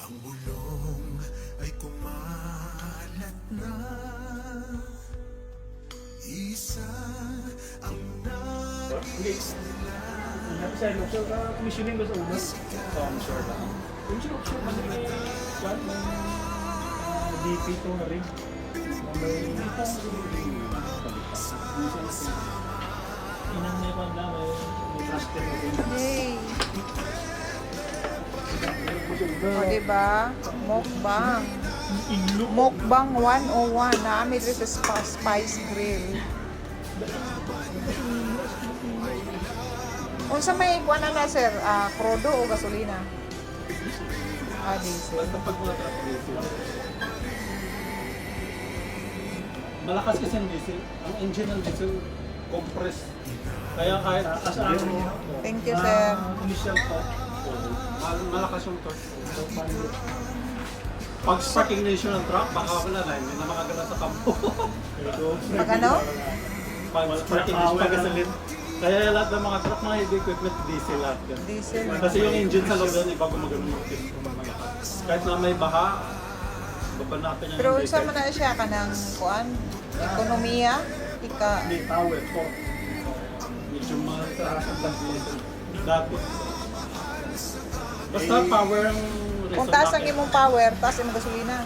Ang bulong ay kumalat na. Isa ang nagis nila. Sa commissioning ba sa una? So, I'm sure lang. Yung sure kasi may DP to na rin. May inang may panda, may trusted na rin. Yay! O, diba? Mukbang. Mukbang 101 na amin rin sa Spice Grill. Unsa may ikuan na sir? Krodo o gasolina? Diesel. Basta pag mga truck diesel. Malakas kasi ang diesel. Ang engine ng diesel, compressed. Kaya kahit Thank you, sir. Initial thought. malakas yung torque. Pag spark ignition ng truck, baka wala na, hindi na makagala sa kampo. Pag ano? Pag spark ignition, pag-gasolin. Kaya lahat ng mga truck, mga heavy equipment, diesel lahat yan. Diesel. Kasi yung engine sa loob doon, iba gumagano yung piston. Kahit na may baha, baba natin yung Pero unsa man na siya kanang kuan? Ekonomiya? Ika. may power, torque. Medyo mahal sa diesel. Dati. Basta power ang Kung taas ang imong power, taas ang gasolina.